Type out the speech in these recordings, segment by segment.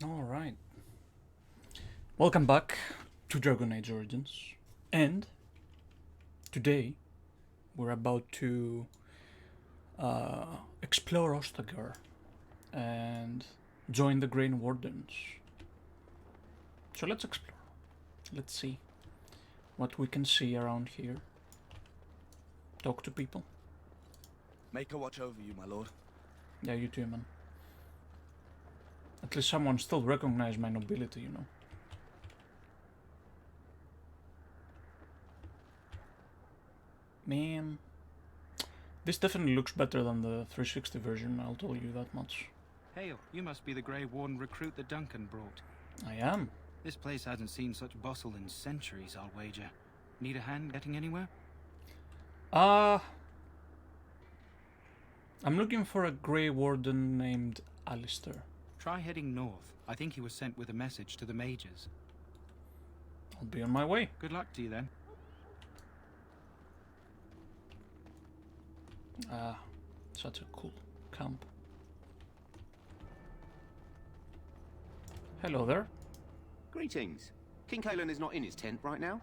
Alright. Welcome back to Dragon Age Origins. And today we're about to explore Ostagar and join the Grey Wardens. So let's explore. Let's see what we can see around here. Talk to people. Make a watch over you, my lord. Yeah, you too, man. At least someone still recognized my nobility, you know. Man, this definitely looks better than the 360 version, I'll tell you that much. Hail, you must be the Grey Warden recruit that Duncan brought. I am. This place hasn't seen such bustle in centuries, I'll wager. Need a hand getting anywhere? I'm looking for a Grey Warden named Alistair. Try heading north. I think he was sent with a message to the mages. I'll be on my way. Good luck to you then. Such a cool camp. Hello there. Greetings. King Kalen is not in his tent right now?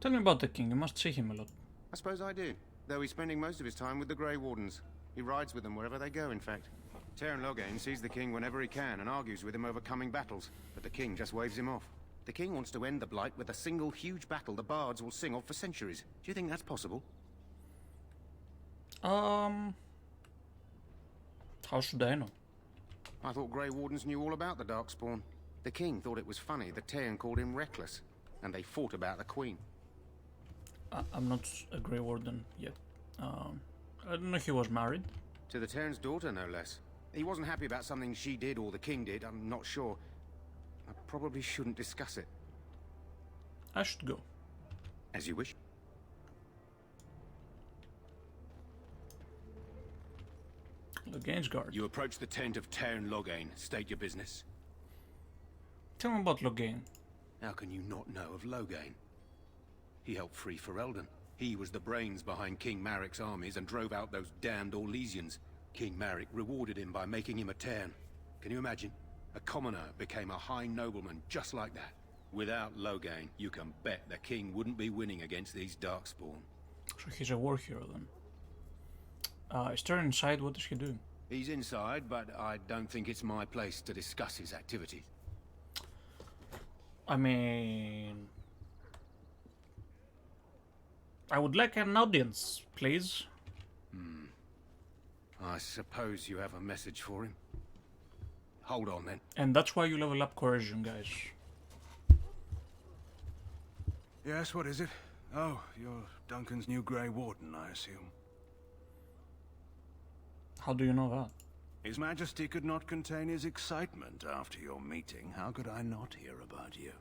Tell me about the king, you must see him a lot. I suppose I do, though he's spending most of his time with the Grey Wardens. He rides with them wherever they go, in fact. Teyrn Loghain sees the king whenever he can and argues with him over coming battles, but the king just waves him off. The king wants to end the Blight with a single huge battle the bards will sing of for centuries. Do you think that's possible? How should I know? I thought Grey Wardens knew all about the Darkspawn. The king thought it was funny that Teyrn called him reckless, and they fought about the queen. I'm not a Grey Warden yet. I don't know if he was married. To the Teyrn's daughter, no less. He wasn't happy about something she did or the king did, I'm not sure. I probably shouldn't discuss it. I should go. As you wish. Loghain's guard. You approach the tent of Teyrn Loghain. State your business. Tell me about Loghain. How can you not know of Loghain? He helped free Ferelden. He was the brains behind King Maric's armies and drove out those damned Orlesians. King Maric rewarded him by making him a Teyrn. Can you imagine? A commoner became a high nobleman just like that. Without Loghain, you can bet the king wouldn't be winning against these Darkspawn. So he's a war hero then. Is Teyrn inside? What is he doing? He's inside, but I don't think it's my place to discuss his activities. I mean... I would like an audience, please. I suppose you have a message for him. Hold on then. And that's why you level up coercion, guys. Yes, what is it? Oh, you're Duncan's new Grey Warden, I assume. How do you know that? His Majesty could not contain his excitement after your meeting. How could I not hear about you?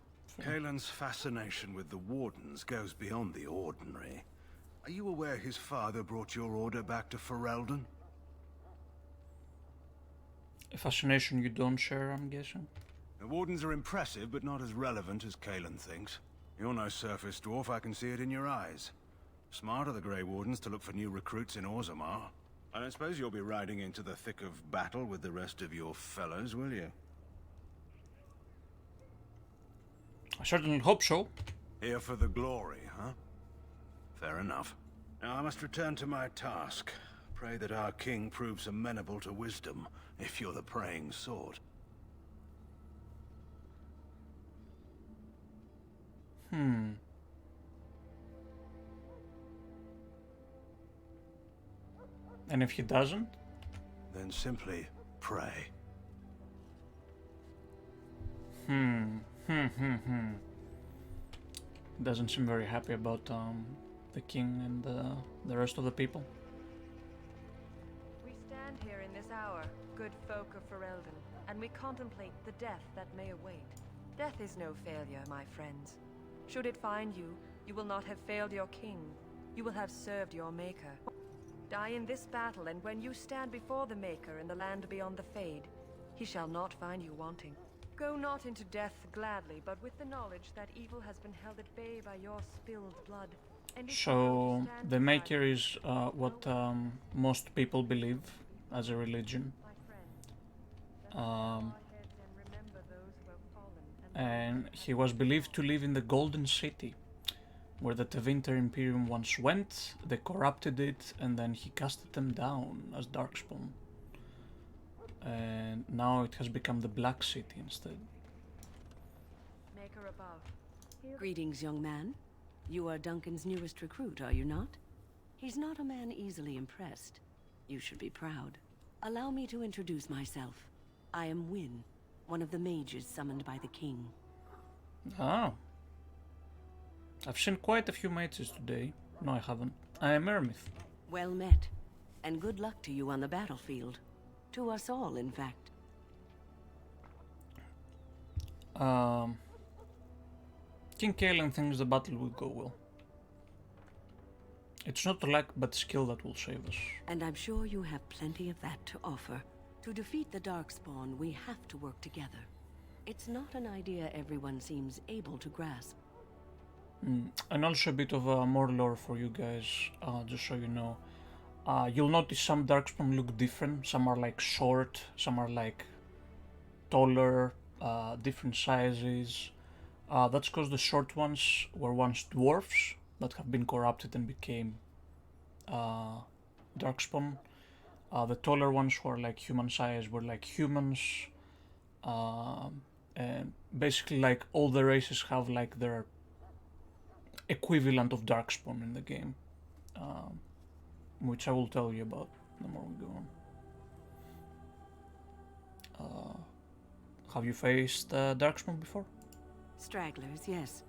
Kalen's fascination with the Wardens goes beyond the ordinary. Are you aware his father brought your order back to Ferelden? A fascination you don't share, I'm guessing? The Wardens are impressive, but not as relevant as Kalen thinks. You're no surface dwarf, I can see it in your eyes. Smart of the Grey Wardens to look for new recruits in Orzammar. I don't suppose you'll be riding into the thick of battle with the rest of your fellows, will you? I certainly hope so. Here for the glory, huh? Fair enough. Now I must return to my task. Pray that our king proves amenable to wisdom, if you're the praying sort. And if he doesn't? Then simply pray. Doesn't seem very happy about the king and the rest of the people. We stand here in this hour, good folk of Ferelden, and we contemplate the death that may await. Death is no failure, my friends. Should it find you, you will not have failed your king. You will have served your maker. Die in this battle, and when you stand before the Maker in the land beyond the Fade, he shall not find you wanting. Go not into death gladly, but with the knowledge that evil has been held at bay by your spilled blood. And if you So stand the beside Maker me, is what most people believe as a religion. my friend, and he was believed to live in the Golden City, where the Tevinter Imperium once went. They corrupted it, and then he casted them down as Darkspawn. And now it has become the Black City instead. Maker above. Greetings, young man. You are Duncan's newest recruit, are you not? He's not a man easily impressed. You should be proud. Allow me to introduce myself. I am Wynne, one of the mages summoned by the king. Ah. I've seen quite a few mages today. No, I haven't. I am Ermith. Well met, and good luck to you on the battlefield. To us all, in fact. King Cailan thinks the battle will go well. It's not luck but skill that will save us. And I'm sure you have plenty of that to offer. To defeat the Darkspawn, we have to work together. It's not an idea everyone seems able to grasp. And also a bit of more lore for you guys, just so you know. You'll notice some Darkspawn look different. Some are like short, some are like taller, different sizes. That's because the short ones were once dwarves that have been corrupted and became Darkspawn. The taller ones who are like human size were like humans. And basically like all the races have like their equivalent of Darkspawn in the game. Which I will tell you about the more we go on. Have you faced Darkspawn before? Stragglers, yes.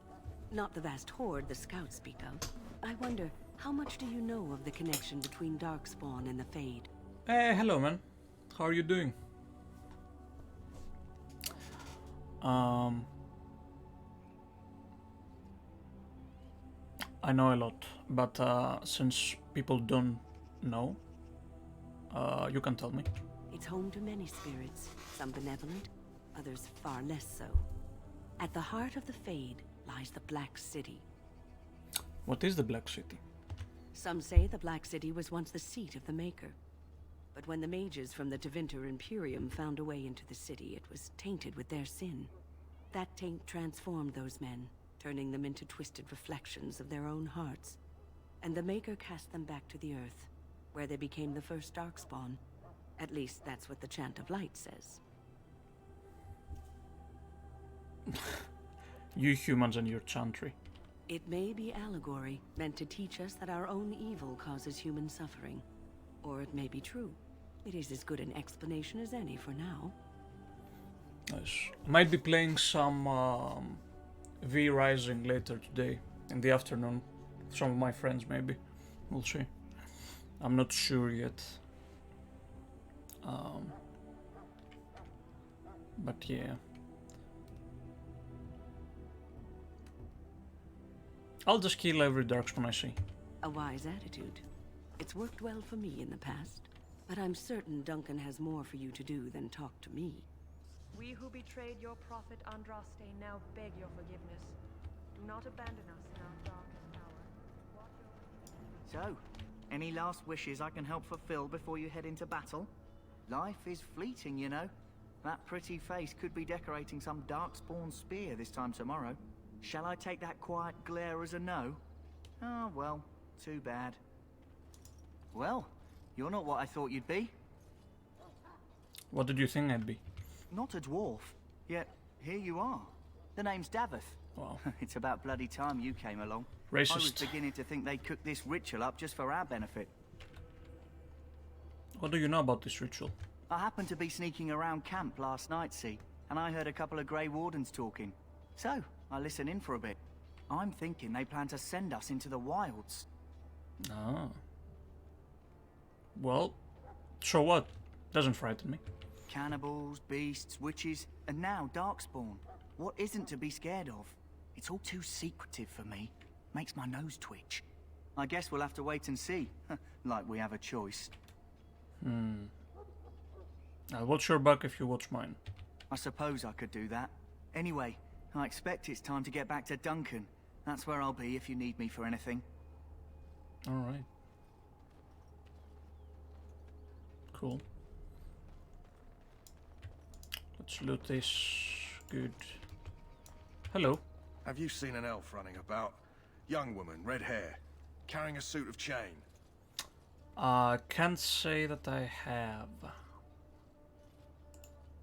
Not the vast horde the scouts speak of. I wonder, how much do you know of the connection between Darkspawn and the Fade? Hello man. How are you doing? I know a lot, but since people don't know, you can tell me. It's home to many spirits, some benevolent, others far less so. At the heart of the Fade lies the Black City. What is the Black City? Some say the Black City was once the seat of the Maker. But when the mages from the Tevinter Imperium found a way into the city, it was tainted with their sin. That taint transformed those men, turning them into twisted reflections of their own hearts. And the Maker cast them back to the Earth, where they became the first Darkspawn. At least that's what the Chant of Light says. You humans and your chantry. It may be allegory, meant to teach us that our own evil causes human suffering. Or it may be true. It is as good an explanation as any for now. Nice. I might be playing some V Rising later today, in the afternoon. Some of my friends maybe. We'll see. I'm not sure yet. But yeah. I'll just kill every Darkspawn I see. A wise attitude. It's worked well for me in the past, but I'm certain Duncan has more for you to do than talk to me. We who betrayed your prophet Andraste now beg your forgiveness. Do not abandon us in our darkest hour. So, any last wishes I can help fulfill before you head into battle? Life is fleeting, you know. That pretty face could be decorating some Darkspawn spear this time tomorrow. Shall I take that quiet glare as a no? Oh, well, too bad. Well, you're not what I thought you'd be. What did you think I'd be? Not a dwarf. Yet, here you are. The name's Daveth. Wow. It's about bloody time you came along. Racist. I was beginning to think they'd cook this ritual up just for our benefit. What do you know about this ritual? I happened to be sneaking around camp last night, see, and I heard a couple of Grey Wardens talking. So, I listened in for a bit. I'm thinking they plan to send us into the wilds. Ah. Well, so what? Doesn't frighten me. Cannibals, beasts, witches, and now Darkspawn. What isn't to be scared of? It's all too secretive for me. Makes my nose twitch. I guess we'll have to wait and see. Like we have a choice. I'll watch your back if you watch mine. I suppose I could do that. Anyway, I expect it's time to get back to Duncan. That's where I'll be if you need me for anything. Alright. Cool. Let's loot this. Good. Hello. Have you seen an elf running about? Young woman, red hair, carrying a suit of chain. Can't say that I have.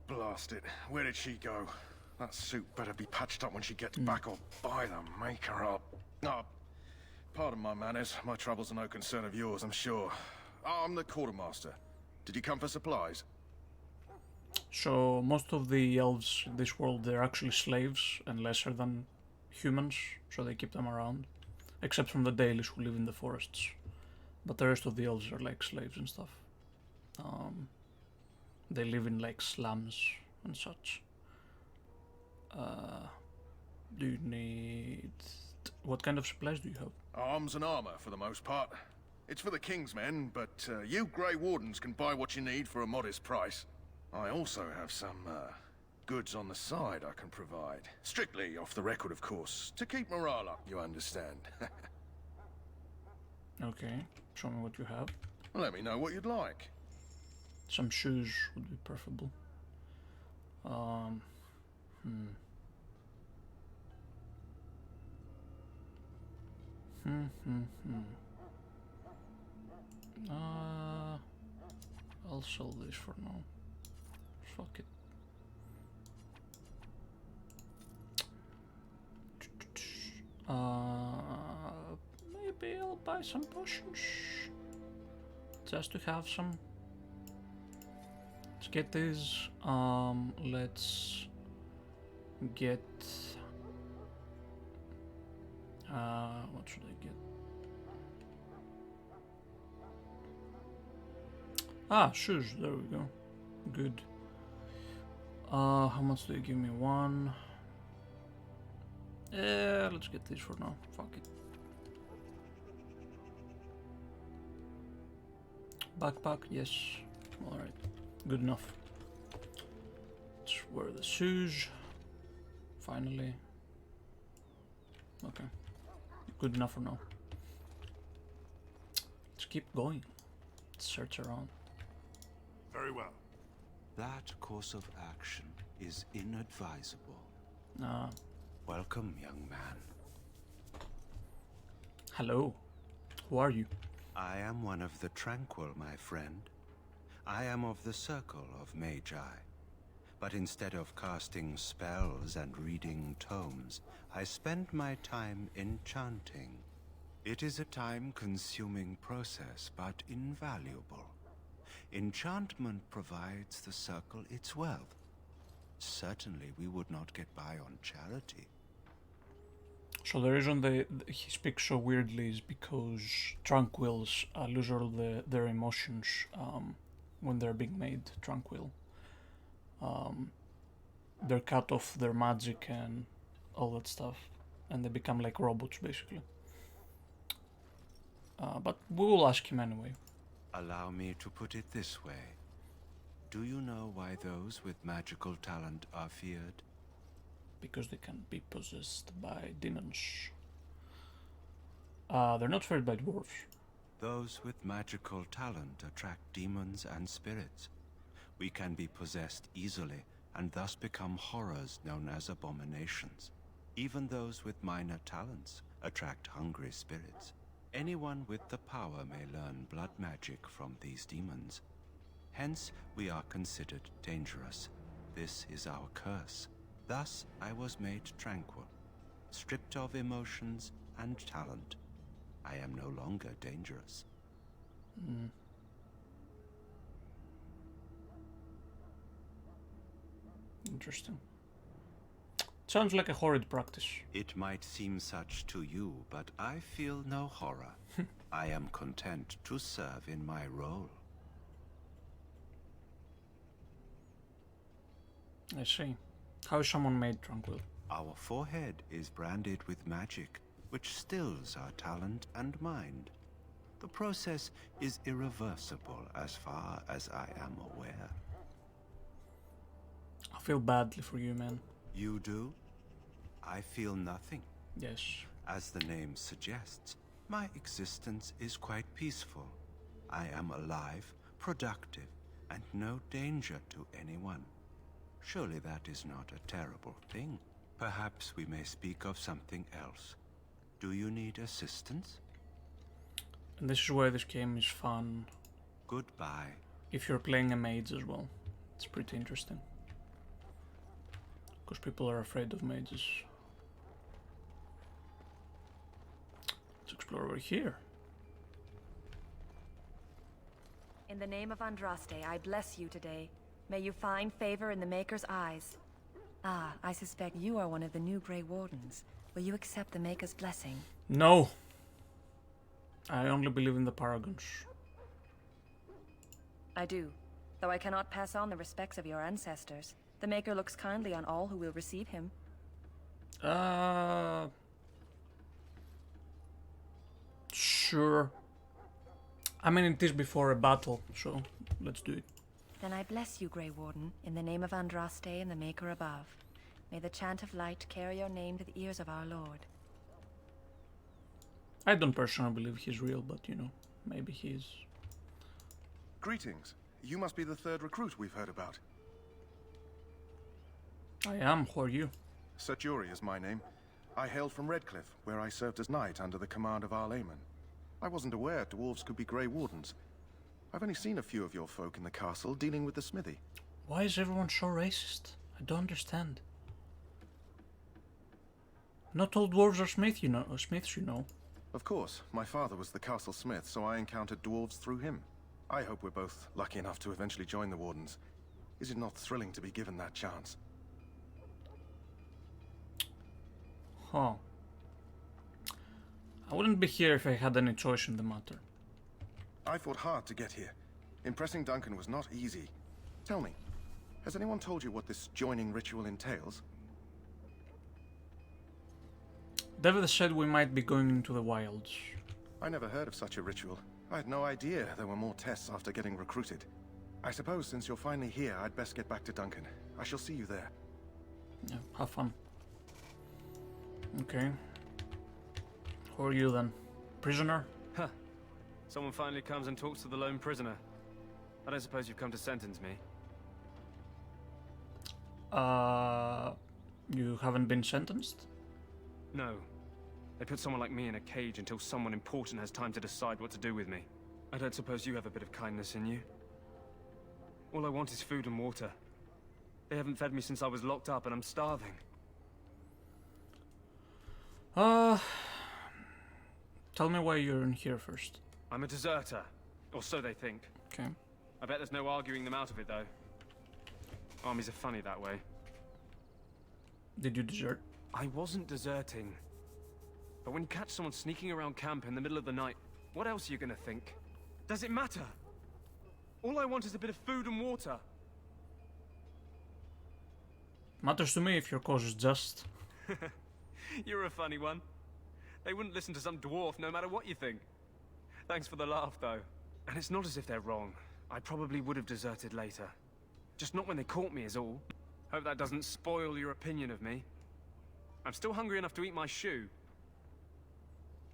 Blast it. Where did she go? That suit better be patched up when she gets back, or by the maker up. No, pardon my manners. My troubles are no concern of yours, I'm sure. I'm the quartermaster. Did you come for supplies? So most of the elves in this world, they're actually slaves and lesser than humans, so they keep them around. Except from the Dailies who live in the forests. But the rest of the elves are like slaves and stuff. They live in like slums and such. Do you need... What kind of supplies do you have? Arms and armor, for the most part. It's for the King's men, but you Grey Wardens can buy what you need for a modest price. I also have some goods on the side I can provide. Strictly off the record, of course, to keep morale up, you understand. Okay, show me what you have. Let me know what you'd like. Some shoes would be preferable. I'll sell this for now. Fuck it. Maybe I'll buy some potions. Just to have some. Let's get these. Let's get... what should I get? Shoes. There we go. Good. How much do you give me? One. Yeah, let's get this for now. Fuck it. Backpack, yes. Alright. Good enough. Let's wear the shoes. Finally. Okay. Good enough for now. Let's keep going. Let's search around. Very well. That course of action is inadvisable. Ah. Welcome, young man. Hello. Who are you? I am one of the Tranquil, my friend. I am of the Circle of Magi. But instead of casting spells and reading tomes, I spend my time enchanting. It is a time-consuming process, but invaluable. Enchantment provides the Circle its wealth. Certainly we would not get by on charity. So the reason he speaks so weirdly is because tranquils lose all their emotions when they're being made tranquil. They're cut off their magic and all that stuff, and they become like robots basically. But we will ask him anyway. Allow me to put it this way. Do you know why those with magical talent are feared? Because they can be possessed by demons. They're not feared by dwarves. Those with magical talent attract demons and spirits. We can be possessed easily and thus become horrors known as abominations. Even those with minor talents attract hungry spirits. Anyone with the power may learn blood magic from these demons. Hence, we are considered dangerous. This is our curse. Thus, I was made tranquil, stripped of emotions and talent. I am no longer dangerous. Interesting. Sounds like a horrid practice. It might seem such to you, but I feel no horror. I am content to serve in my role. I see. How is someone made tranquil? Our forehead is branded with magic, which stills our talent and mind. The process is irreversible as far as I am aware. I feel badly for you, man. You do? I feel nothing. Yes. As the name suggests, my existence is quite peaceful. I am alive, productive, and no danger to anyone. Surely that is not a terrible thing. Perhaps we may speak of something else. Do you need assistance? And this is where this game is fun. Goodbye. If you're playing a mage as well. It's pretty interesting. Because people are afraid of mages. Let's explore over here. In the name of Andraste, I bless you today. May you find favor in the Maker's eyes. Ah, I suspect you are one of the new Grey Wardens. Will you accept the Maker's blessing? No! I only believe in the paragons. I do, though I cannot pass on the respects of your ancestors. The Maker looks kindly on all who will receive him. Sure. I mean, it is before a battle, so let's do it. Then I bless you, Grey Warden, in the name of Andraste and the Maker above. May the chant of light carry your name to the ears of our Lord. I don't personally believe he's real, but you know, maybe he's... Greetings. You must be the third recruit we've heard about. I am. Who are you? Sir Jury is my name. I hail from Redcliffe, where I served as knight under the command of Archdemon. I wasn't aware dwarves could be Grey Wardens. I've only seen a few of your folk in the castle dealing with the smithy. Why is everyone so racist? I don't understand. Not all dwarves are smiths, you know. Of course, my father was the castle smith, so I encountered dwarves through him. I hope we're both lucky enough to eventually join the Wardens. Is it not thrilling to be given that chance? Huh. I wouldn't be here if I had any choice in the matter. I fought hard to get here. Impressing Duncan was not easy. Tell me, has anyone told you what this joining ritual entails? David said we might be going into the wilds. I never heard of such a ritual. I had no idea there were more tests after getting recruited. I suppose since you're finally here, I'd best get back to Duncan. I shall see you there. Yeah, have fun. Okay. Who are you then? Prisoner? Huh. Someone finally comes and talks to the lone prisoner. I don't suppose you've come to sentence me. You haven't been sentenced? No. They put someone like me in a cage until someone important has time to decide what to do with me. I don't suppose you have a bit of kindness in you? All I want is food and water. They haven't fed me since I was locked up and I'm starving. Tell me why you're in here first. I'm a deserter. Or so they think. Okay. I bet there's no arguing them out of it, though. Armies are funny that way. Did you desert? I wasn't deserting. But when you catch someone sneaking around camp in the middle of the night, what else are you gonna think? Does it matter? All I want is a bit of food and water. Matters to me if your cause is just. You're a funny one. They wouldn't listen to some dwarf no matter what you think. Thanks for the laugh, though. And it's not as if they're wrong. I probably would have deserted later. Just not when they caught me is all. Hope that doesn't spoil your opinion of me. I'm still hungry enough to eat my shoe.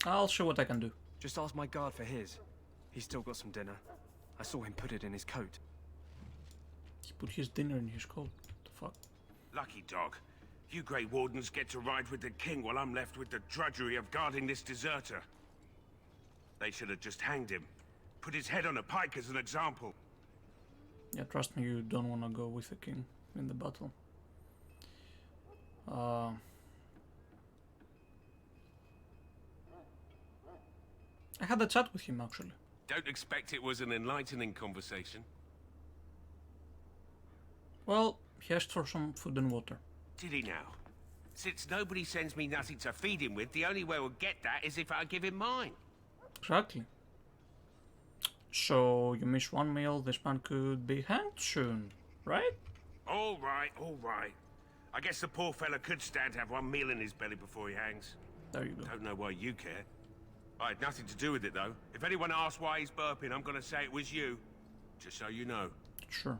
I'll show what I can do. Just ask my guard for his. He's still got some dinner. I saw him put it in his coat. He put his dinner in his coat. What the fuck? Lucky dog. You Grey Wardens get to ride with the king while I'm left with the drudgery of guarding this deserter. They should have just hanged him. Put his head on a pike as an example. Yeah, trust me, you don't want to go with the king in the battle. I had a chat with him, actually. Don't expect it was an enlightening conversation. Well, he asked for some food and water. Did he now? Since nobody sends me nothing to feed him with, the only way we'll get that is if I give him mine. Exactly. So, you miss one meal, this man could be hanged soon, right? All right, all right. I guess the poor fella could stand to have one meal in his belly before he hangs. There you go. Don't know why you care. I had nothing to do with it, though. If anyone asks why he's burping, I'm gonna say it was you. Just so you know. Sure.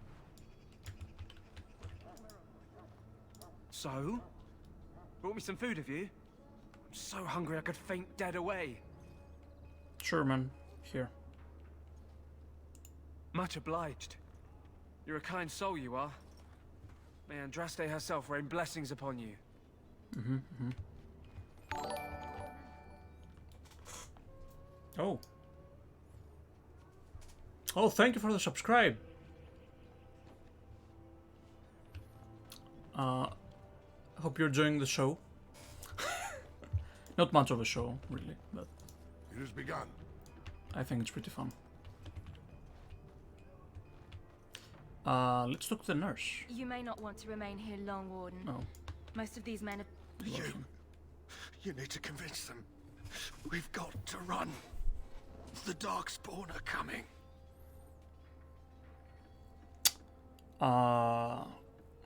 So? Brought me some food, have you? I'm so hungry I could faint dead away. Sure, man. Here. Much obliged. You're a kind soul, you are. May Andraste herself rain blessings upon you. Oh. Oh, thank you for the subscribe. Hope you're enjoying the show. Not much of a show, really, but It has begun. I think it's pretty fun. Let's talk to the nurse. You may not want to remain here long, Warden. No. Most of these men have... You need to convince them. We've got to run. The Darkspawn are coming.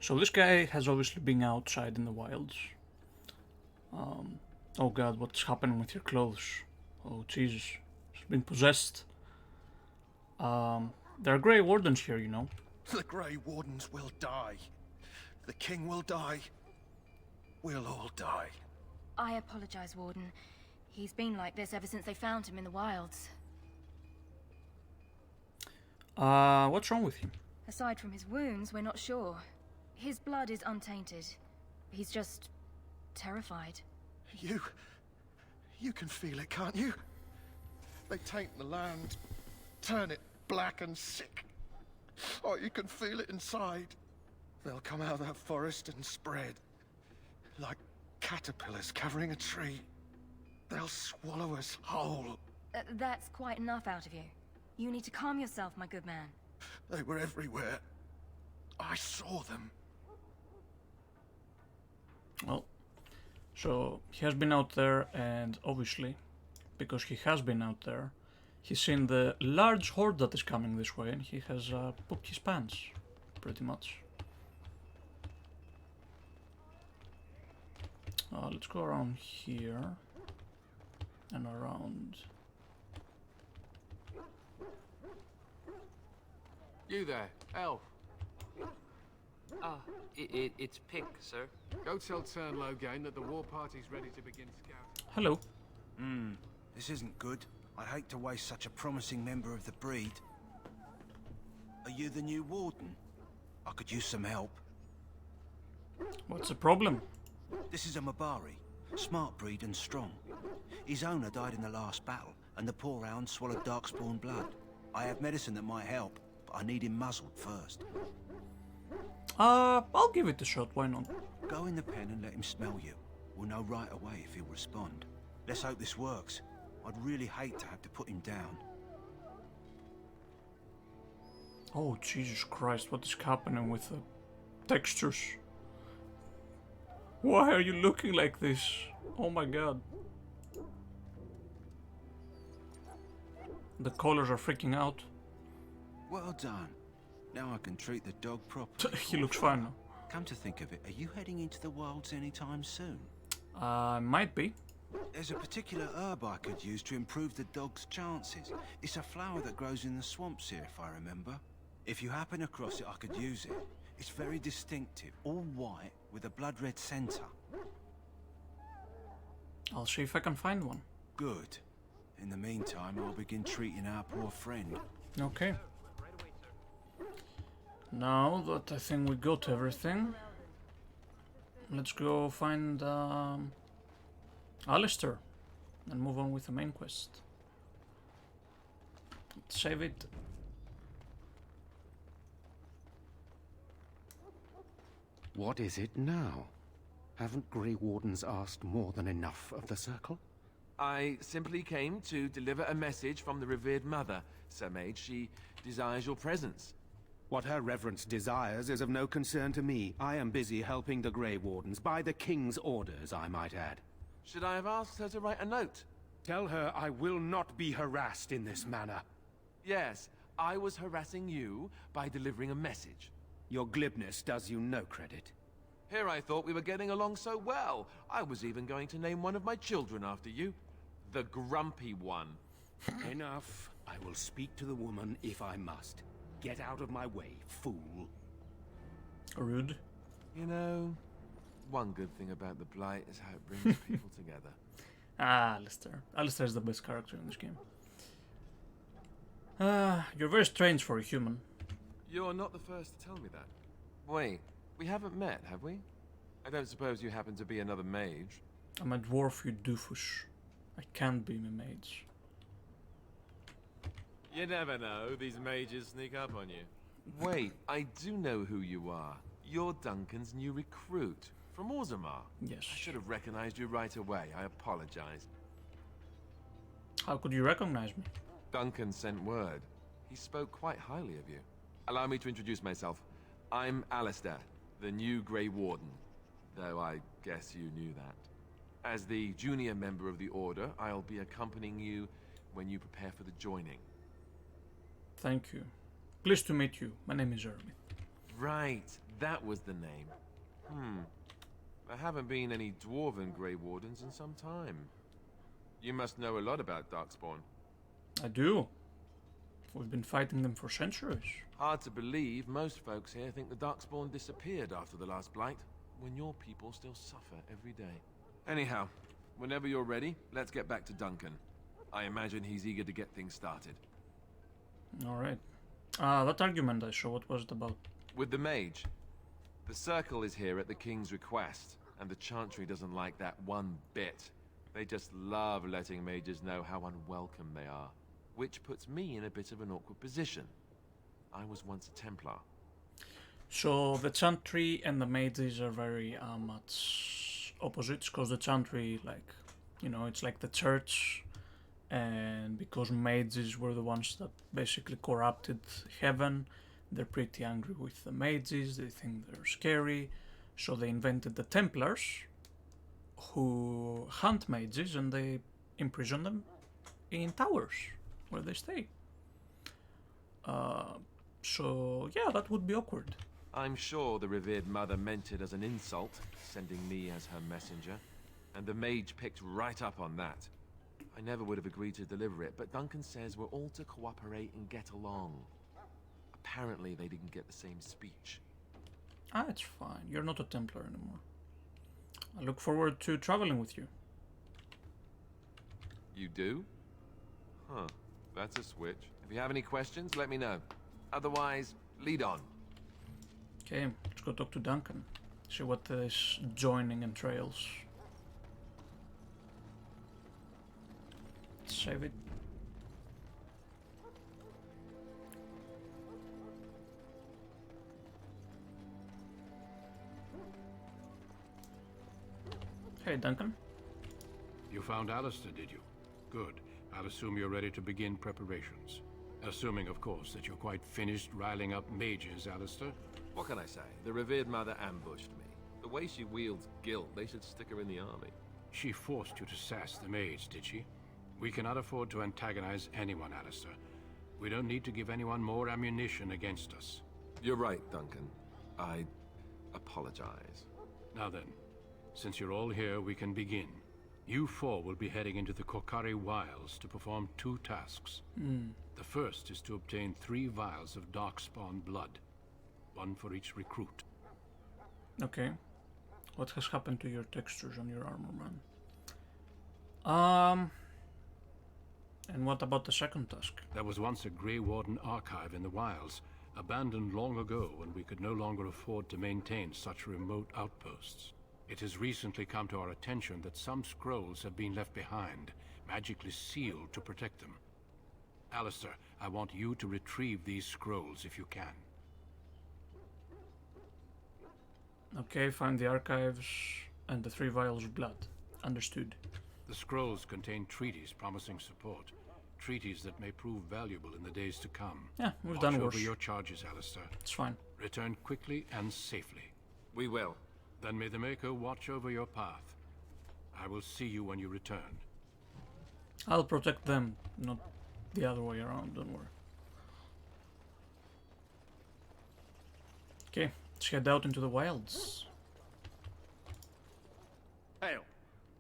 So this guy has obviously been outside in the wilds. Oh god, what's happening with your clothes? Oh Jesus, he's been possessed. There are Grey Wardens here, you know. The Grey Wardens will die. The King will die. We'll all die. I apologize, Warden. He's been like this ever since they found him in the wilds. What's wrong with him? Aside from his wounds, we're not sure. His blood is untainted. He's just... terrified. You can feel it, can't you? They taint the land, turn it black and sick. Oh, you can feel it inside. They'll come out of that forest and spread. Like caterpillars covering a tree. They'll swallow us whole. That's quite enough out of you. You need to calm yourself, my good man. They were everywhere. I saw them. Well, so he has been out there, and obviously, because he has been out there, he's seen the large horde that is coming this way, and he has pooped his pants, pretty much. Let's go around here, and around. You there, elf. It's Pink, sir. Go tell Turn Logain that the war party's ready to begin scouting. Hello. This isn't good. I'd hate to waste such a promising member of the breed. Are you the new warden? I could use some help. What's the problem? This is a Mabari. Smart breed and strong. His owner died in the last battle, and the poor hound swallowed Darkspawn blood. I have medicine that might help, but I need him muzzled first. I'll give it a shot, why not? Go in the pen and let him smell you. We'll know right away if he'll respond. Let's hope this works. I'd really hate to have to put him down. Oh, Jesus Christ, what is happening with the textures? Why are you looking like this? Oh my god. The colors are freaking out. Well done. Now I can treat the dog properly. He looks fine now. Come to think of it, are you heading into the wilds anytime soon? Might be. There's a particular herb I could use to improve the dog's chances. It's a flower that grows in the swamps here, if I remember. If you happen across it, I could use it. It's very distinctive, all white with a blood-red center. I'll see if I can find one. Good. In the meantime, I'll begin treating our poor friend. Okay. Now that I think we got everything, let's go find Alistair and move on with the main quest. Let's save it. What is it now? Haven't Grey Wardens asked more than enough of the Circle? I simply came to deliver a message from the revered mother, Sir Mage. She desires your presence. What her reverence desires is of no concern to me. I am busy helping the Grey Wardens, by the King's orders, I might add. Should I have asked her to write a note? Tell her I will not be harassed in this manner. Yes, I was harassing you by delivering a message. Your glibness does you no credit. Here I thought we were getting along so well. I was even going to name one of my children after you. The Grumpy One. Enough. I will speak to the woman if I must. Get out of my way, fool. Rude. You know, one good thing about the Blight is how it brings people together. Alistair. Alistair is the best character in this game. You're very strange for a human. You're not the first to tell me that. Wait, we haven't met, have we? I don't suppose you happen to be another mage? I'm a dwarf, you doofus. I can't be a mage. You never know, these mages sneak up on you. Wait, I do know who you are. You're Duncan's new recruit, from Orzammar. Yes. I should have recognized you right away, I apologize. How could you recognize me? Duncan sent word. He spoke quite highly of you. Allow me to introduce myself. I'm Alistair, the new Grey Warden. Though I guess you knew that. As the junior member of the Order, I'll be accompanying you when you prepare for the joining. Thank you. Pleased to meet you. My name is Ermin. Right, that was the name. There haven't been any dwarven Grey Wardens in some time. You must know a lot about Darkspawn. I do. We've been fighting them for centuries. Hard to believe, most folks here think the Darkspawn disappeared after the last blight, when your people still suffer every day. Anyhow, whenever you're ready, let's get back to Duncan. I imagine he's eager to get things started. Alright. That argument I saw, what was it about? With the mage. The circle is here at the king's request, and the chantry doesn't like that one bit. They just love letting mages know how unwelcome they are, which puts me in a bit of an awkward position. I was once a Templar. So the chantry and the mages are very much opposites, because the chantry, like, you know, it's like the church, and because mages were the ones that basically corrupted heaven, they're pretty angry with the mages, they think they're scary, so they invented the Templars, who hunt mages and they imprison them in towers where they stay. So yeah, that would be awkward. I'm sure the revered mother meant it as an insult, sending me as her messenger, and the mage picked right up on that. I never would have agreed to deliver it, but Duncan says we're all to cooperate and get along. Apparently they didn't get the same speech. Ah, it's fine. You're not a Templar anymore. I look forward to traveling with you. You do? Huh. That's a switch. If you have any questions, let me know. Otherwise, lead on. Okay, let's go talk to Duncan. See what this joining entails. Let's save it. Hey, Duncan. You found Alistair, did you? Good. I'll assume you're ready to begin preparations. Assuming, of course, that you're quite finished riling up mages, Alistair. What can I say? The revered mother ambushed me. The way she wields guilt, they should stick her in the army. She forced you to sass the mage, did she? We cannot afford to antagonize anyone, Alistair. We don't need to give anyone more ammunition against us. You're right, Duncan. I apologize. Now then, since you're all here, we can begin. You four will be heading into the Korcari Wilds to perform 2 tasks. The first is to obtain 3 vials of Darkspawn blood. 1 for each recruit. Okay. What has happened to your textures on your armor, man? And what about the second task? There was once a Grey Warden archive in the wilds, abandoned long ago when we could no longer afford to maintain such remote outposts. It has recently come to our attention that some scrolls have been left behind, magically sealed to protect them. Alistair, I want you to retrieve these scrolls if you can. Okay, find the archives and the 3 vials of blood. Understood. The scrolls contain treaties promising support. Treaties that may prove valuable in the days to come. Yeah, we've done worse. Watch over your charges, Alistair. It's fine. Return quickly and safely. We will. Then may the Maker watch over your path. I will see you when you return. I'll protect them, not the other way around, don't worry. Okay, let's head out into the wilds. Hail!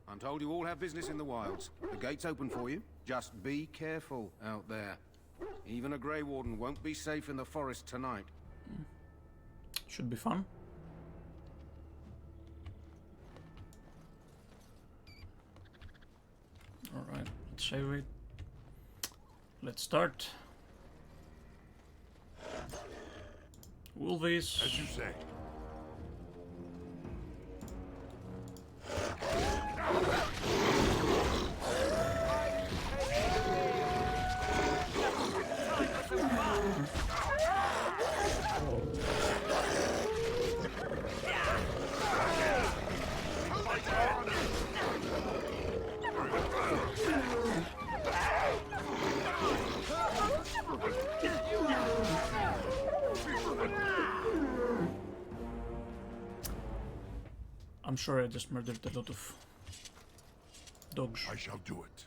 I'm told you all have business in the wilds. The gate's open for you. Just be careful out there. Even a Grey Warden won't be safe in the forest tonight. Should be fun. Alright, let's save it. Let's start. Wolvies. As you say. I'm sure I just murdered a lot of dogs. I shall do it.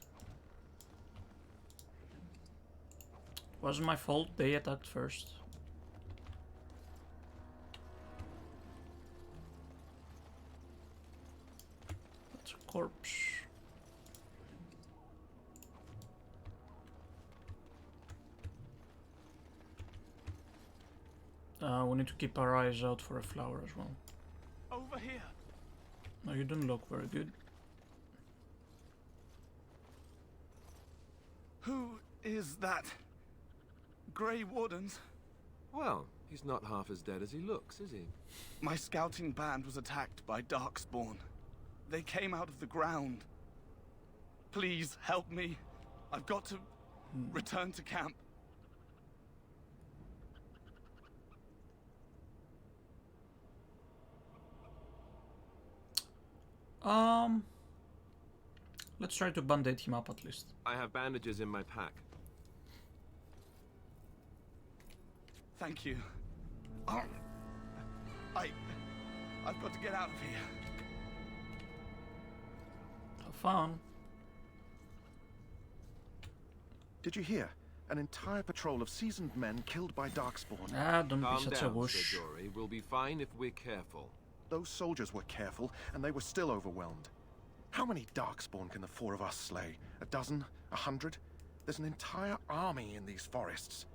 Wasn't my fault, they attacked first. That's a corpse. We need to keep our eyes out for a flower as well. Over here. No, you don't look very good. Who is that? Grey Wardens? Well, he's not half as dead as he looks, is he? My scouting band was attacked by Darkspawn. They came out of the ground. Please help me. I've got to return to camp. Let's try to band-aid him up at least. I have bandages in my pack. Thank you. I've got to get out of here. Have fun. Did you hear? An entire patrol of seasoned men killed by Darkspawn. Ah, don't be Calm such a down, whoosh. Sir Jory. We'll be fine if we're careful. Those soldiers were careful, and they were still overwhelmed. How many Darkspawn can the four of us slay? A dozen? 100? There's an entire army in these forests.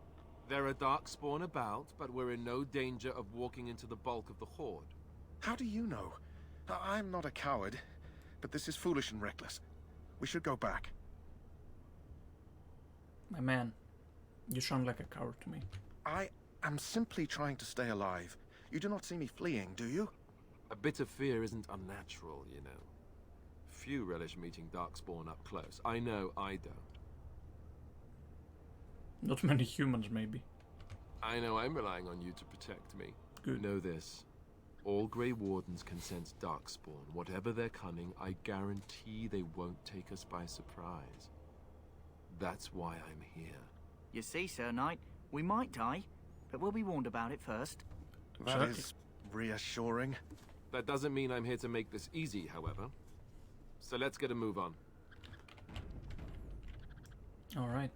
There are Darkspawn about, but we're in no danger of walking into the bulk of the Horde. How do you know? I'm not a coward, but this is foolish and reckless. We should go back. My man, you sound like a coward to me. I am simply trying to stay alive. You do not see me fleeing, do you? A bit of fear isn't unnatural, you know. Few relish meeting Darkspawn up close. I know I don't. Not many humans, maybe. I know I'm relying on you to protect me. Good. Know this. All Grey Wardens can sense Darkspawn. Whatever their cunning, I guarantee they won't take us by surprise. That's why I'm here. You see, Sir Knight, we might die, but we'll be warned about it first. That is reassuring. That doesn't mean I'm here to make this easy, however. So let's get a move on. All right.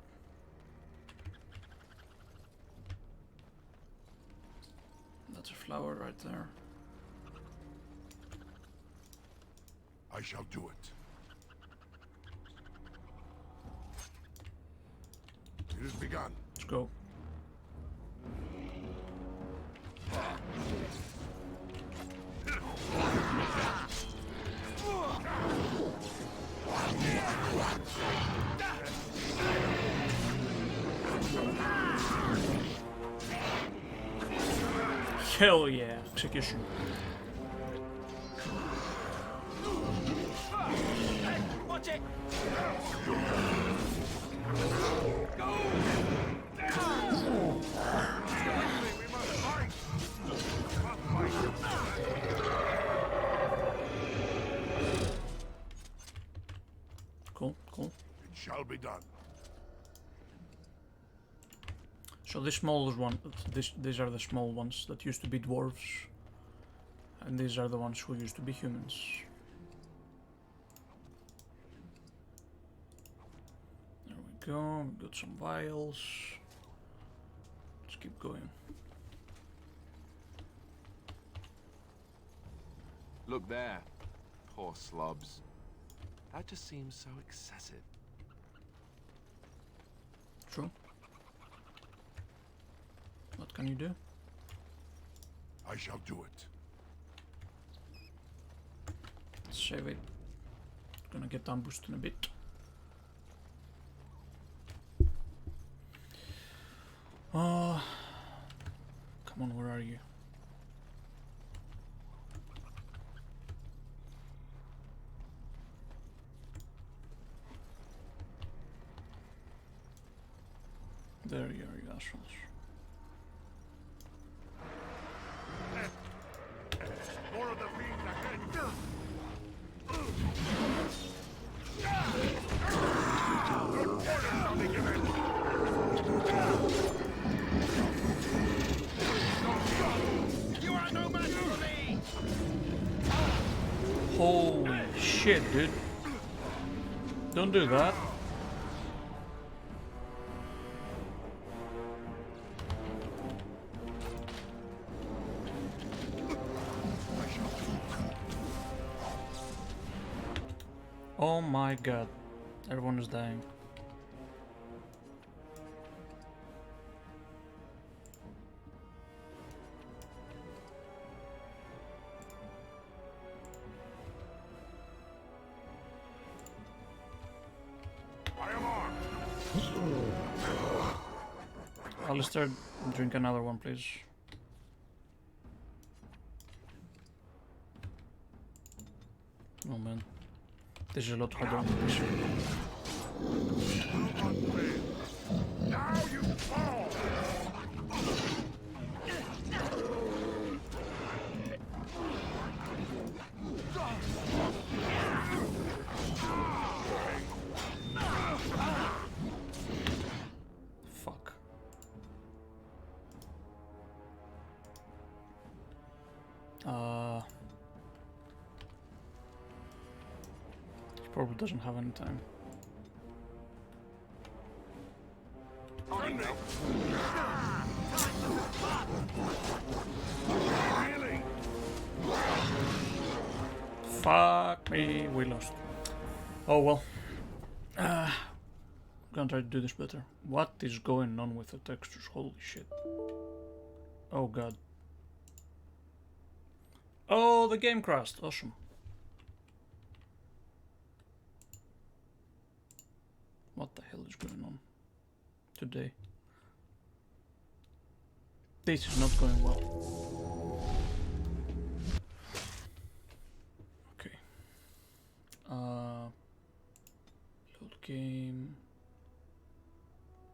That's a flower right there. I shall do it. It has begun. Let's go. Hell yeah, execution. Watch it! Cool, cool. It shall be done. So this small one, these are the small ones that used to be dwarves, and these are the ones who used to be humans. There we go. We got some vials. Let's keep going. Look there. Poor slobs. That just seems so excessive. True. What can you do? I shall do it. Let's save it. Gonna get ambushed in a bit. Oh, come on, where are you? There you are, you assholes. More of the fiends ahead. You are no match for me! Holy shit, dude. Don't do that. Oh my god. Everyone is dying. Alistair, drink another one, please. Oh man, this is a lot harder than this. Now you fall! Fuck. He probably doesn't have any time. Fuck me, we lost. Oh well. I'm gonna try to do this better. What is going on with the textures? Holy shit. Oh god. Oh, the game crashed. Awesome. What the hell is going on today? This is not going well. Okay. Load game.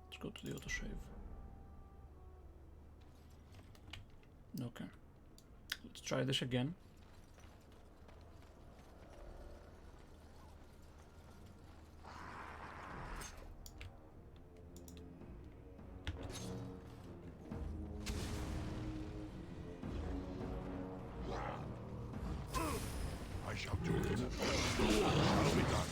Let's go to the autosave. Okay. Let's try this again. I shall do it. I'll be done.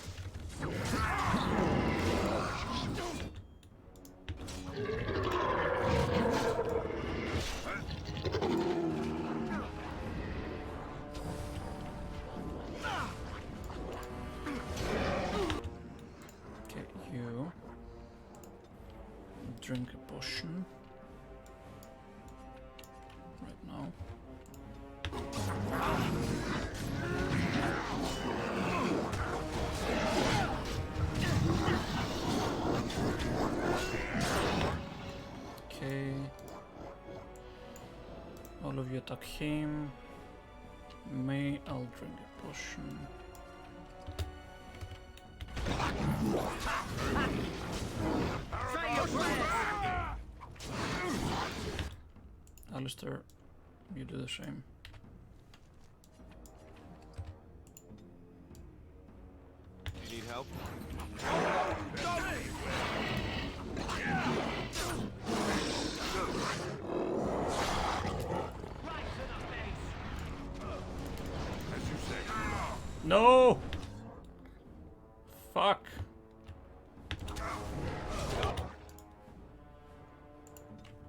Okay, you drink a potion right now. Okay. All of you attack him. Me, I'll drink a potion. Alistair, you do the same. You need help? No! Fuck.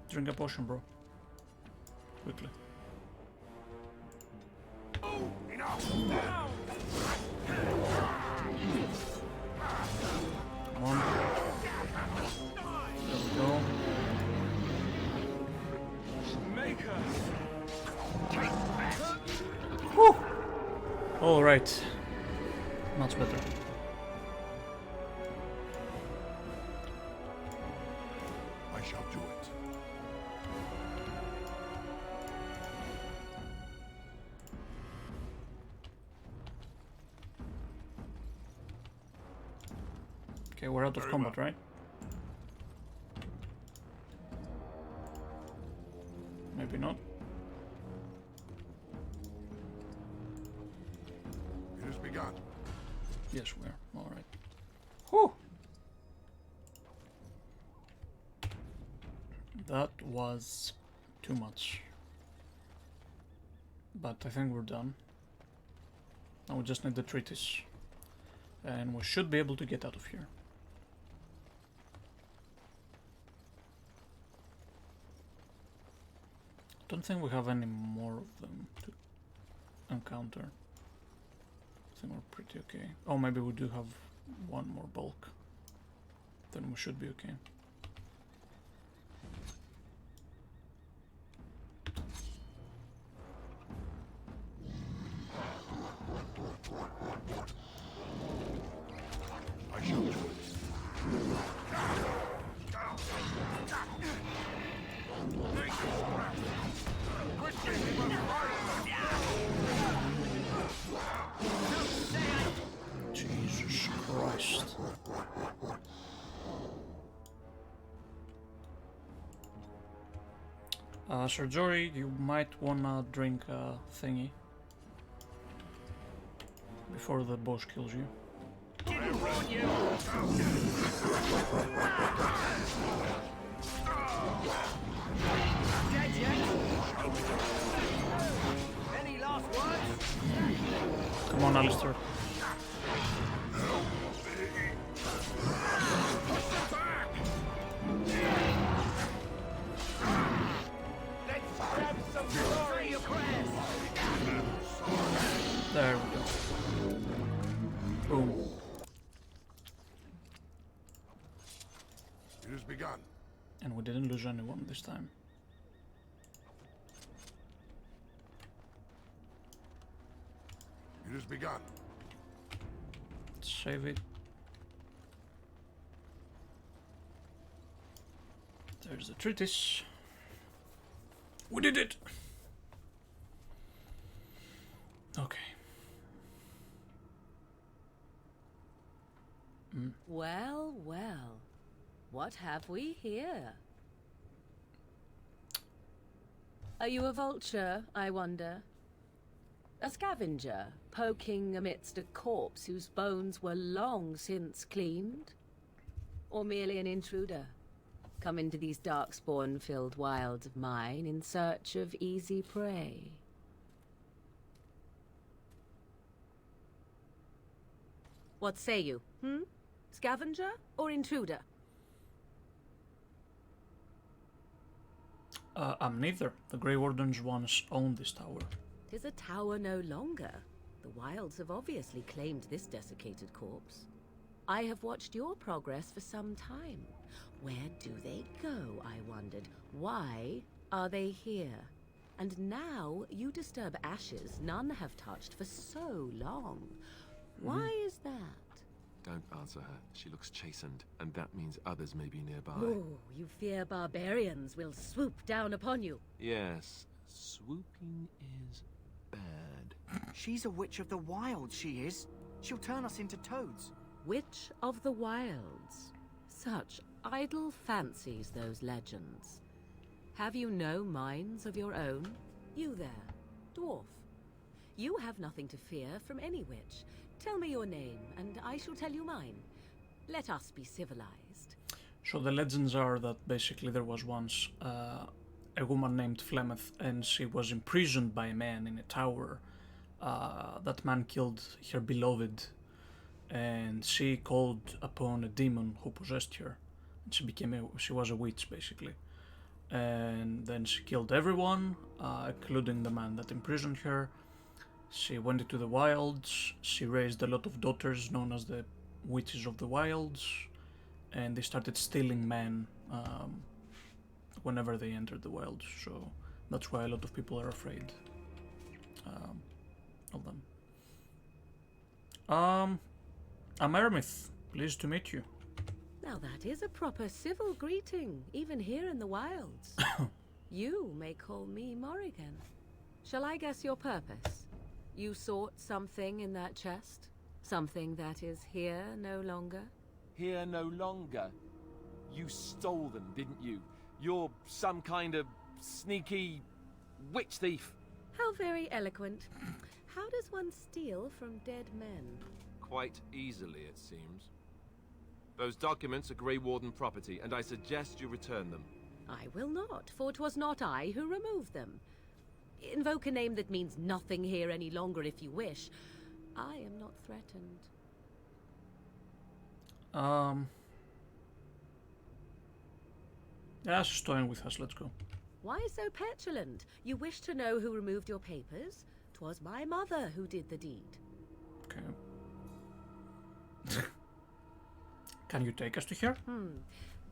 Drink a potion, bro. Quickly. Come on. There we go. Whew. All right. Much better. I shall do it. Okay, we're out of combat, right? Maybe not. It has begun. Yes, we're all right. Whew. That was too much. But I think we're done. Now we just need the treatise. And we should be able to get out of here. Don't think we have any more of them to encounter. I think we're pretty okay. Oh, maybe we do have one more bulk. Then we should be okay. I shall join. Jesus Christ. Sir Jory, you might wanna drink a thingy before the boss kills you. Didn't warn you! Dead yet? Any last words? Come on, Alistair. Let's grab some glory of prayers. There we go. Boom. It has begun. And we didn't lose anyone this time. It has begun. Let's save it. There's the treatise. We did it! Okay. Well, well. What have we here? Are you a vulture, I wonder? A scavenger, poking amidst a corpse whose bones were long since cleaned? Or merely an intruder, come into these Darkspawn-filled wilds of mine in search of easy prey? What say you, Scavenger or intruder? I'm neither. The Grey Wardens once owned this tower. 'Tis a tower no longer. The wilds have obviously claimed this desiccated corpse. I have watched your progress for some time. Where do they go, I wondered? Why are they here? And now you disturb ashes none have touched for so long. Why is that? Don't answer her. She looks chastened, and that means others may be nearby. Oh, you fear barbarians will swoop down upon you. Yes, swooping is bad. She's a witch of the wild, she is. She'll turn us into toads. Witch of the Wilds. Such idle fancies, those legends. Have you no minds of your own? You there, dwarf. You have nothing to fear from any witch. Tell me your name, and I shall tell you mine. Let us be civilized. So the legends are that basically there was once a woman named Flemeth, and she was imprisoned by a man in a tower. That man killed her beloved, and she called upon a demon who possessed her. And she was a witch, basically. And then she killed everyone, including the man that imprisoned her. She went into the wilds, she raised a lot of daughters known as the Witches of the Wilds, and they started stealing men whenever they entered the wilds, so that's why a lot of people are afraid of them. I'm Eremith, pleased to meet you. Now that is a proper civil greeting, even here in the wilds. You may call me Morrigan. Shall I guess your purpose? You sought something in that chest? Something that is here no longer? Here no longer. You stole them, didn't you? You're some kind of sneaky witch thief. How very eloquent. How does one steal from dead men? Quite easily, it seems. Those documents are Grey Warden property, and I suggest you return them. I will not, for 'twas not I who removed them. Invoke a name that means nothing here any longer if you wish. I am not threatened. Yeah, she's toying with us. Let's go. Why so petulant? You wish to know who removed your papers? 'Twas my mother who did the deed. Okay. Can you take us to her?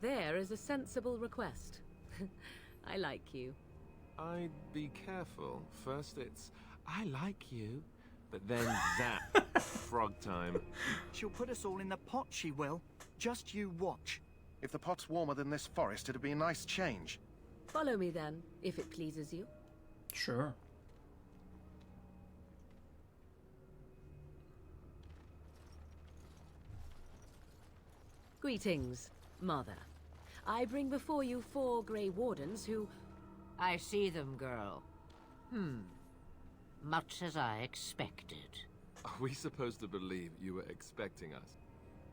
There is a sensible request. I like you. I'd be careful. First it's, I like you, but then zap, frog time. She'll put us all in the pot, she will. Just you watch. If the pot's warmer than this forest, it'd be a nice change. Follow me then, if it pleases you. Sure. Greetings, Mother. I bring before you 4 Grey Wardens who... I see them, girl. Much as I expected. Are we supposed to believe you were expecting us?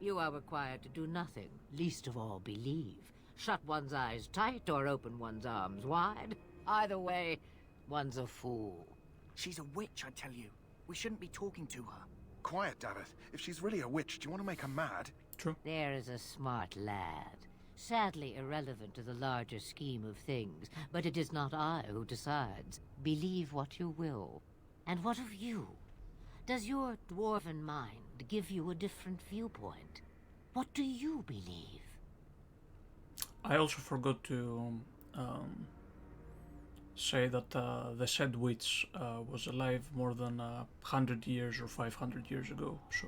You are required to do nothing, least of all believe. Shut one's eyes tight or open one's arms wide. Either way, one's a fool. She's a witch, I tell you. We shouldn't be talking to her. Quiet, Davith. If she's really a witch, do you want to make her mad? True. There is a smart lad. Sadly irrelevant to the larger scheme of things, but it is not I who decides. Believe what you will. And what of you? Does your dwarven mind give you a different viewpoint? What do you believe? I also forgot to say that the said witch was alive more than 100 years or 500 years ago, so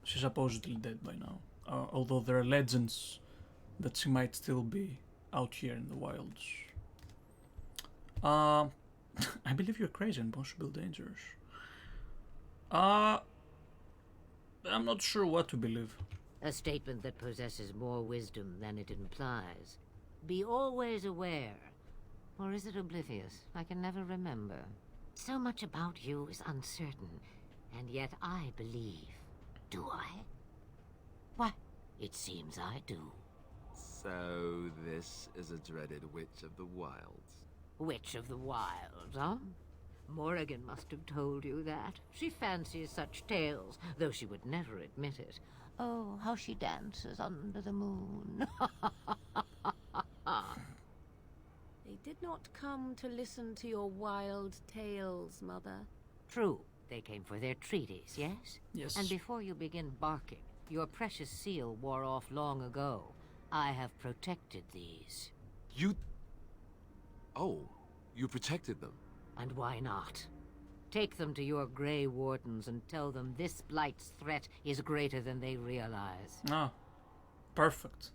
she's supposedly dead by now. Although there are legends that she might still be out here in the wilds. I believe you're crazy and possible dangerous. I'm not sure what to believe. A statement that possesses more wisdom than it implies. Be always aware. Or is it oblivious? I can never remember. So much about you is uncertain, and yet I believe. Do I? Why, it seems I do. So this is a dreaded Witch of the Wilds. Witch of the Wilds, huh? Morrigan must have told you that. She fancies such tales, though she would never admit it. Oh, how she dances under the moon. They did not come to listen to your wild tales, Mother. True, they came for their treaties, yes? Yes. And before you begin barking, your precious seal wore off long ago. I have protected these. You... Oh, you protected them? And why not? Take them to your Grey Wardens and tell them this Blight's threat is greater than they realize. Ah, perfect.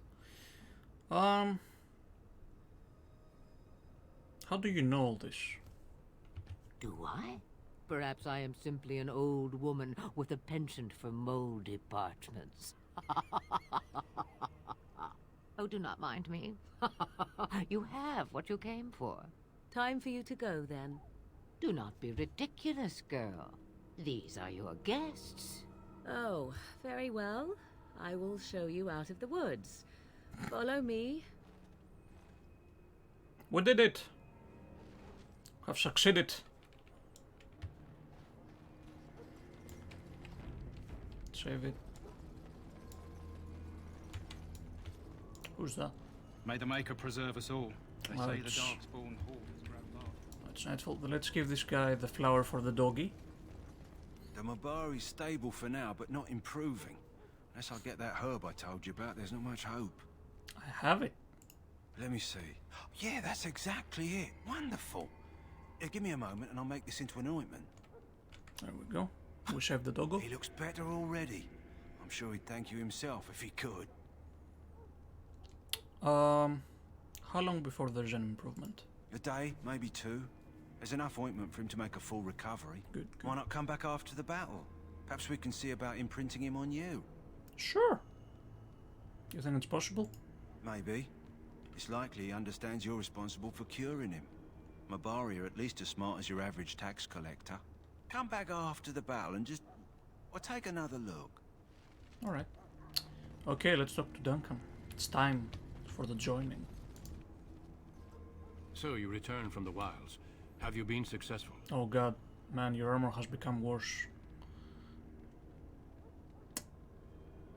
How do you know all this? Do I? Perhaps I am simply an old woman with a penchant for moldy parchments. Oh, do not mind me. You have what you came for. Time for you to go, then. Do not be ridiculous, girl. These are your guests. Oh, very well. I will show you out of the woods. Follow me. We did it! Have succeeded. Save it. Who's that? May the Maker preserve us all. They Well, say the it's- Darkspawn horde has grown large. It's nightfall. Let's give this guy the flower for the doggy. The Mabari's stable for now, but not improving. Unless I get that herb I told you about, there's not much hope. I have it. Let me see. Yeah, that's exactly it. Wonderful. Give me a moment and I'll make this into an ointment. There we go. We saved the doggo. He looks better already. I'm sure he'd thank you himself if he could. How long before there's an improvement? A day, maybe 2. There's enough ointment for him to make a full recovery. Good. Why not come back after the battle? Perhaps we can see about imprinting him on you. Sure. You think it's possible? Maybe. It's likely he understands you're responsible for curing him. Mabari are at least as smart as your average tax collector. Come back after the battle and just... well, take another look. Alright. Okay, let's talk to Duncan. It's time for the joining. So you returned from the wilds. Have you been successful? Oh god. Man, your armor has become worse.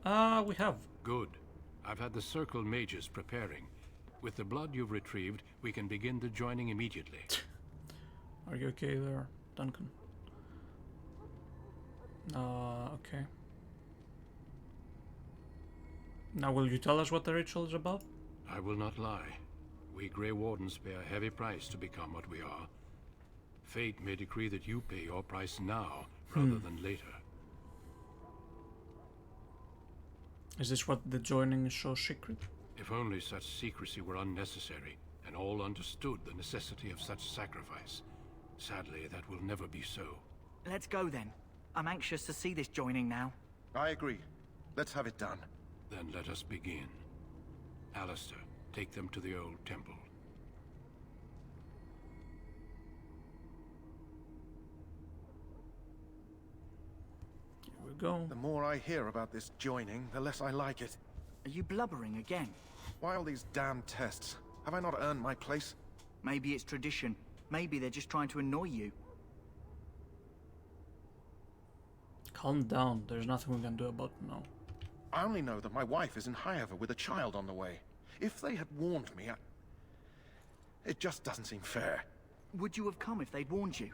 We have. Good. I've had the circle mages preparing. With the blood you've retrieved, we can begin the joining immediately. Are you okay there, Duncan? Okay. Now will you tell us what the ritual is about? I will not lie. We Grey Wardens pay a heavy price to become what we are. Fate may decree that you pay your price now, rather than later. Is this what the joining is so secret? If only such secrecy were unnecessary, and all understood the necessity of such sacrifice. Sadly, that will never be so. Let's go then. I'm anxious to see this joining now. I agree. Let's have it done. Then let us begin. Alistair, take them to the old temple. Here we go. The more I hear about this joining, the less I like it. Are you blubbering again? Why all these damn tests? Have I not earned my place? Maybe it's tradition. Maybe they're just trying to annoy you. Calm down. There's nothing we can do about it now. I only know that my wife is in Highever with a child on the way. If they had warned me, it just doesn't seem fair. Would you have come if they'd warned you?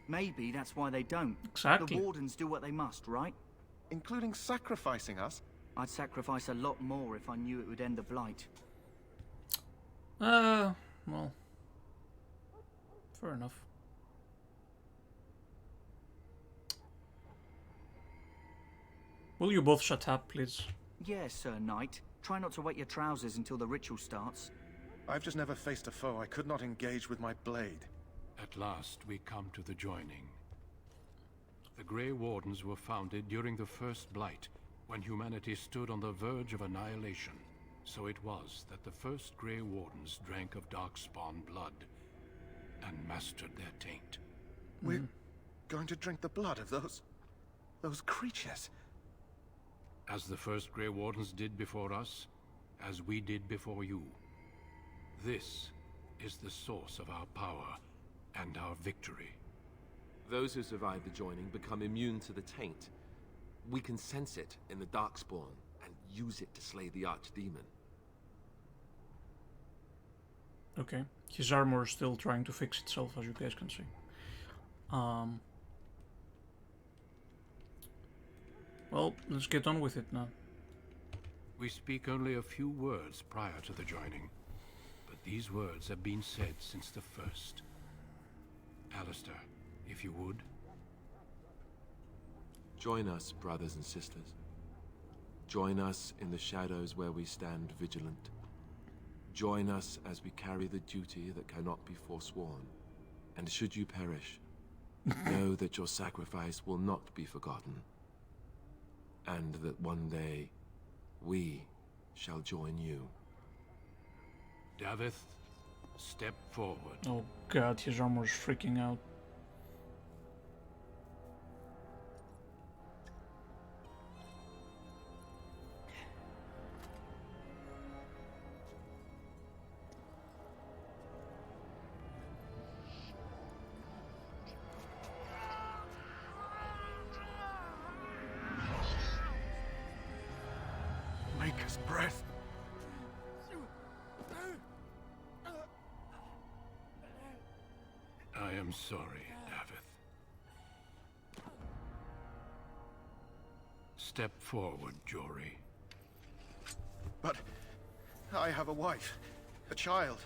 Maybe that's why they don't. Exactly. The Wardens do what they must, right? Including sacrificing us? I'd sacrifice a lot more if I knew it would end the Blight. Well... fair enough. Will you both shut up, please? Yes, Sir Knight. Try not to wet your trousers until the ritual starts. I've just never faced a foe I could not engage with my blade. At last, we come to the joining. The Grey Wardens were founded during the First Blight, when humanity stood on the verge of annihilation. So it was that the first Grey Wardens drank of Darkspawn blood and mastered their taint. We're going to drink the blood of those creatures. As the first Grey Wardens did before us, as we did before you. This is the source of our power and our victory. Those who survive the joining become immune to the taint. We can sense it in the Darkspawn and use it to slay the Archdemon. Okay. His armor is still trying to fix itself, as you guys can see. Well, let's get on with it now. We speak only a few words prior to the joining, but these words have been said since the first. Alistair, if you would. Join us, brothers and sisters. Join us in the shadows where we stand vigilant. Join us as we carry the duty that cannot be forsworn. And should you perish, know that your sacrifice will not be forgotten. And that one day, we shall join you. Davith, step forward. Oh god, his armor is freaking out. Maker's breath. I am sorry, Davith. Step forward, Jory. But I have a wife, a child.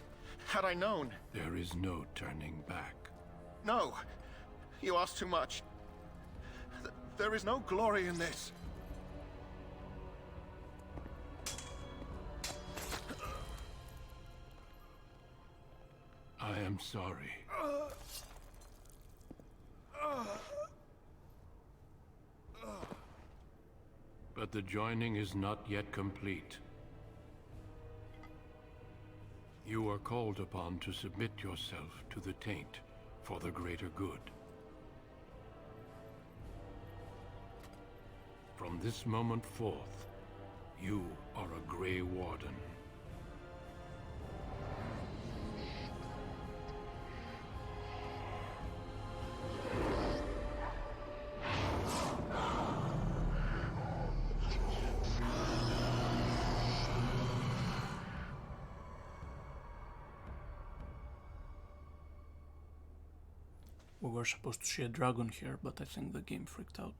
Had I known... There is no turning back. No! You ask too much. There is no glory in this. I am sorry. But the joining is not yet complete. You are called upon to submit yourself to the taint for the greater good. From this moment forth, you are a Grey Warden. We were supposed to see a dragon here, but I think the game freaked out.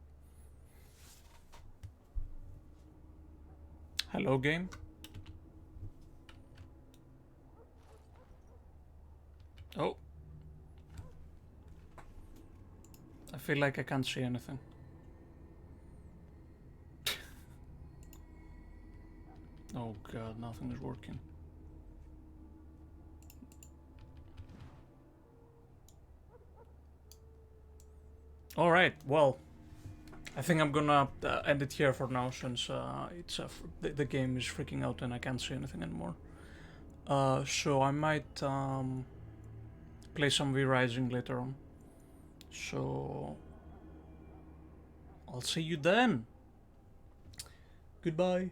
Hello, game. Oh. I feel like I can't see anything. Oh god, nothing is working. Alright, well, I think I'm gonna end it here for now, since the game is freaking out and I can't see anything anymore. So I might play some V-Rising later on. So I'll see you then. Goodbye.